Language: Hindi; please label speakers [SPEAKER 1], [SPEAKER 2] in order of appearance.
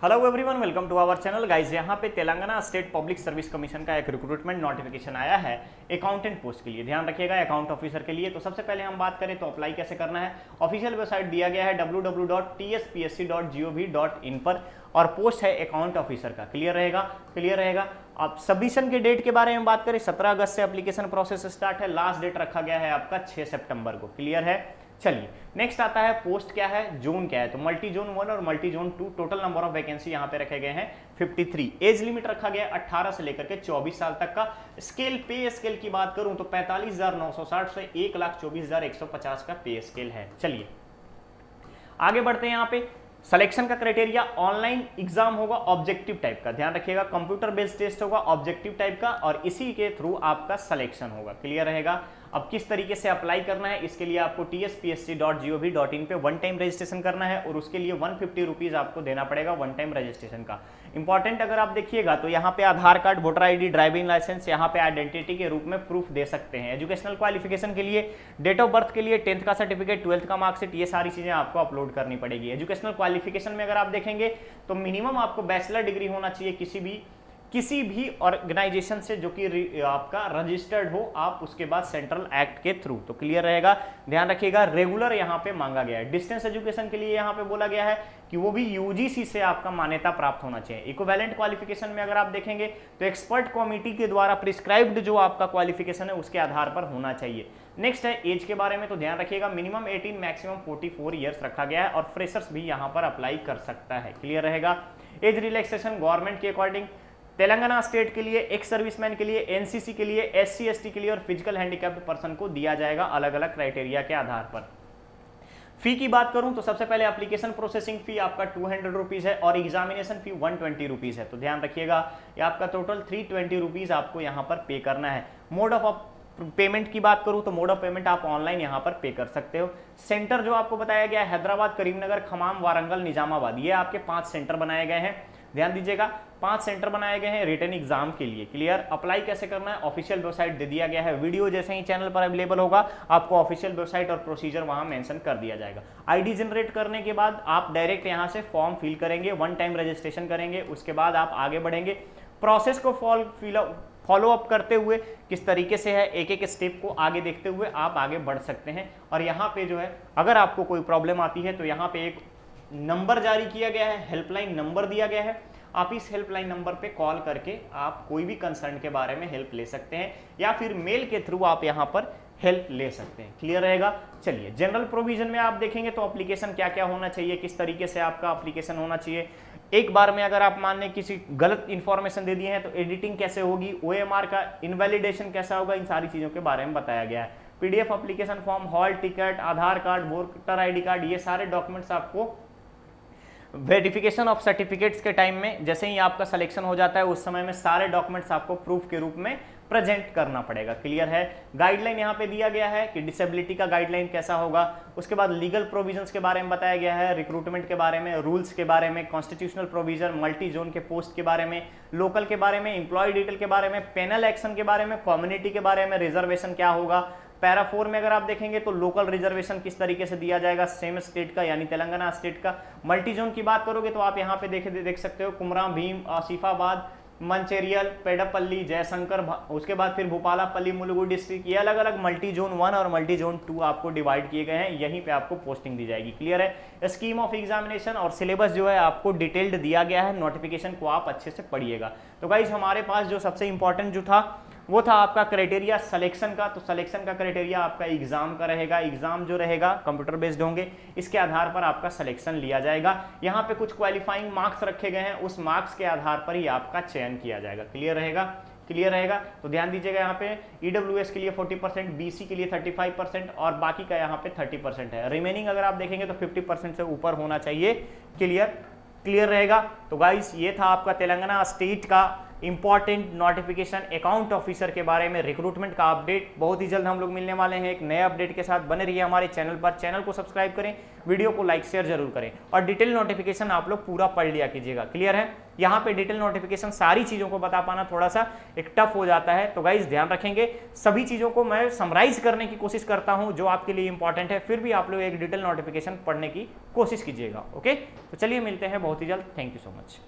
[SPEAKER 1] Hello everyone, welcome to our channel guys. यहाँ पे Telangana state public service commission का एक रिक्रूटमेंट नोटिफिकेशन आया है अकाउंटेंट पोस्ट के लिए। ध्यान रखिएगा, अकाउंट ऑफिसर के लिए। तो सबसे पहले हम बात करें तो अप्लाई कैसे करना है। ऑफिशियल वेबसाइट दिया गया है www.tspsc.gov.in पर, और पोस्ट है अकाउंट ऑफिसर का। क्लियर रहेगा। अब सबमिशन के डेट के बारे में बात करें, 17 अगस्त से एप्लीकेशन प्रोसेस स्टार्ट है। लास्ट डेट रखा गया है आपका 6 सितंबर को। क्लियर है। चलिए नेक्स्ट आता है पोस्ट क्या है, जोन क्या है। तो मल्टी जोन 1 और multi zone 2, total number of vacancy यहाँ पे रखे गए हैं 53। एज लिमिट रखा गया है 18 से लेकर के 24 साल तक का। स्केल, पे स्केल की बात करूं तो 45,960 से 1,24,150 का पे स्केल है। चलिए आगे बढ़ते हैं। यहाँ पे सिलेक्शन का क्राइटेरिया ऑनलाइन एग्जाम होगा ऑब्जेक्टिव टाइप का। ध्यान रखिएगा, कंप्यूटर बेस्ड टेस्ट होगा ऑब्जेक्टिव टाइप का, और इसी के थ्रू आपका सिलेक्शन होगा। क्लियर रहेगा। अब किस तरीके से अप्लाई करना है, इसके लिए आपको tspsc.gov.in पे वन टाइम रजिस्ट्रेशन करना है, और उसके लिए 150 रुपीज आपको देना पड़ेगा वन टाइम रजिस्ट्रेशन का। इंपॉर्टेंट अगर आप देखिएगा तो यहाँ पे Aadhaar card, voter ID, driving licence यहाँ पे आइडेंटिटी के रूप में प्रूफ दे सकते हैं। एजुकेशनल क्वालिफिकेशन के लिए डेट ऑफ बर्थ के लिए 10th का सर्टिफिकेट, 12th का मार्कशीट, ये सारी चीजें आपको अपलोड करनी पड़ेगी। एजुकेशनल क्वालिफिकेशन में अगर आप देखेंगे तो मिनिमम आपको बैचलर डिग्री होना चाहिए किसी भी ऑर्गेनाइजेशन से जो कि आपका रजिस्टर्ड हो, आप उसके बाद सेंट्रल एक्ट के थ्रू। तो क्लियर रहेगा। ध्यान रखिएगा, रेगुलर यहाँ पे मांगा गया है। डिस्टेंस एजुकेशन के लिए यहाँ पे बोला गया है कि वो भी यूजीसी से आपका मान्यता प्राप्त होना चाहिए। इक्विवेलेंट क्वालिफिकेशन में अगर आप देखेंगे तो एक्सपर्ट कमिटी के द्वारा प्रिस्क्राइब्ड जो आपका क्वालिफिकेशन है उसके आधार पर होना चाहिए। नेक्स्ट है एज के बारे में। तो ध्यान रखिएगा, मिनिमम 18, मैक्सिमम 44 ईयर्स रखा गया है, और फ्रेशर्स भी यहाँ पर अप्लाई कर सकता है। क्लियर रहेगा। एज रिलैक्सेशन गवर्नमेंट के अकॉर्डिंग तेलंगाना स्टेट के लिए, एक्स सर्विसमैन के लिए, एनसीसी के लिए, एससी एसटी के लिए और फिजिकल हैंडीकैप्ड पर्सन को दिया जाएगा अलग अलग क्राइटेरिया के आधार पर। फी की बात करूं तो सबसे पहले एप्लीकेशन प्रोसेसिंग फी आपका 200 रुपीज है, और एग्जामिनेशन फी 120 रुपीज है। तो ध्यान रखिएगा, ये आपका टोटल 320 रुपीज आपको यहाँ पर पे करना है। मोड ऑफ पेमेंट की बात करूं तो मोड ऑफ पेमेंट आप ऑनलाइन यहां पर पे कर सकते हो। सेंटर जो आपको बताया गया है हैदराबाद, करीमनगर, खमाम, वारंगल, निजामाबाद, ये आपके 5 सेंटर बनाए गए हैं। ध्यान दीजिएगा, 5 सेंटर बनाए गए हैं रिटन एग्जाम के लिए। क्लियर। अप्लाई कैसे करना है, ऑफिशियल वेबसाइट दे दिया गया है। वीडियो जैसे ही चैनल पर अवेलेबल होगा आपको ऑफिशियल वेबसाइट और प्रोसीजर वहां मेंशन कर दिया जाएगा। आईडी जनरेट करने के बाद आप डायरेक्ट यहां से फॉर्म फिल करेंगे, वन टाइम रजिस्ट्रेशन करेंगे, उसके बाद आप आगे बढ़ेंगे। प्रोसेस को फॉलो अप करते हुए किस तरीके से है, एक एक स्टेप को आगे देखते हुए आप आगे बढ़ सकते हैं। और यहाँ पे जो है अगर आपको कोई प्रॉब्लम आती है तो यहाँ पे एक नंबर जारी किया गया है, हेल्पलाइन नंबर दिया गया है। आप इस हेल्पलाइन नंबर पे कॉल करके आप कोई भी कंसर्न के बारे में हेल्प ले सकते हैं, या फिर मेल के थ्रू आप यहाँ पर हेल्प ले सकते हैं। क्लियर रहेगा। चलिए जनरल प्रोविजन में आप देखेंगे तो एप्लीकेशन क्या क्या होना चाहिए, किस तरीके से आपका एप्लीकेशन होना चाहिए। एक बार में अगर आप मान लें किसी गलत इंफॉर्मेशन दे दिए हैं तो एडिटिंग कैसे होगी, ओएमआर का इनवैलिडेशन कैसा होगा, इन सारी चीजों के बारे में बताया गया है। PDF application form, hall ticket, Aadhaar card, voter ID card, ये सारे डॉक्यूमेंट्स आपको वेरिफिकेशन ऑफ सर्टिफिकेट्स के टाइम में जैसे ही आपका सिलेक्शन हो जाता है उस समय में सारे डॉक्यूमेंट्स आपको प्रूफ के रूप में प्रेजेंट करना पड़ेगा। क्लियर है। गाइडलाइन यहाँ पे दिया गया है कि डिसेबिलिटी का गाइडलाइन कैसा होगा। उसके बाद लीगल प्रोविजंस के बारे में बताया गया है, रिक्रूटमेंट के बारे में, रूल्स के बारे में, कॉन्स्टिट्यूशनल प्रोविजन, मल्टी जोन के पोस्ट के बारे में, लोकल के बारे में, इंप्लॉय डिटेल के बारे में, पेनल एक्शन के बारे में, कम्युनिटी के बारे में, रिजर्वेशन क्या होगा। पैरा 4 में अगर आप देखेंगे तो लोकल रिजर्वेशन किस तरीके से दिया जाएगा, सेम स्टेट का यानी तेलंगाना स्टेट का। मल्टी जोन की बात करोगे तो आप यहाँ पे देख सकते हो कुमराम भीम, आसिफाबाद, मंचेरियल, पेडपल्ली, जयशंकर, उसके बाद फिर भोपालापल्ली, मुलुगु डिस्ट्रिक्ट, ये अलग अलग मल्टी जोन 1 और मल्टी जोन 2 आपको डिवाइड किए गए हैं। यहीं पे आपको पोस्टिंग दी जाएगी। क्लियर है। स्कीम ऑफ एग्जामिनेशन और सिलेबस जो है आपको डिटेल्ड दिया गया है। नोटिफिकेशन को आप अच्छे से पढ़िएगा। तो गाइज हमारे पास जो सबसे इंपॉर्टेंट जो था वो था आपका क्राइटेरिया सिलेक्शन का। तो सिलेक्शन का क्राइटेरिया आपका एग्जाम का रहेगा। एग्जाम जो रहेगा कंप्यूटर बेस्ड होंगे, इसके आधार पर आपका सिलेक्शन लिया जाएगा। यहाँ पे कुछ क्वालिफाइंग मार्क्स रखे गए हैं, उस मार्क्स के आधार पर ही आपका चयन किया जाएगा। क्लियर रहेगा। तो ध्यान दीजिएगा, यहाँ पे ईडब्ल्यूएस के लिए 40%, बीसी के लिए 35% और बाकी का यहाँ पे 30% है। रिमेनिंग अगर आप देखेंगे तो 50% से ऊपर होना चाहिए। क्लियर रहेगा। तो गाइस ये था आपका तेलंगाना स्टेट का इंपॉर्टेंट नोटिफिकेशन अकाउंट ऑफिसर के बारे में, रिक्रूटमेंट का अपडेट बहुत ही जल्द हम लोग मिलने वाले हैं एक नए अपडेट के साथ। बने रहिए हमारे चैनल पर, चैनल को सब्सक्राइब करें, वीडियो को लाइक शेयर जरूर करें और डिटेल नोटिफिकेशन आप लोग पूरा पढ़ लिया कीजिएगा। क्लियर है? यहाँ पे डिटेल नोटिफिकेशन सारी चीजों को बता पाना थोड़ा सा एक टफ हो जाता है, तो गाइस ध्यान रखेंगे। सभी चीजों को मैं समराइज करने की कोशिश करता हूं जो आपके लिए इंपॉर्टेंट है, फिर भी आप लोग एक डिटेल नोटिफिकेशन पढ़ने की कोशिश कीजिएगा। ओके, तो चलिए मिलते हैं बहुत ही जल्द। Thank you so much.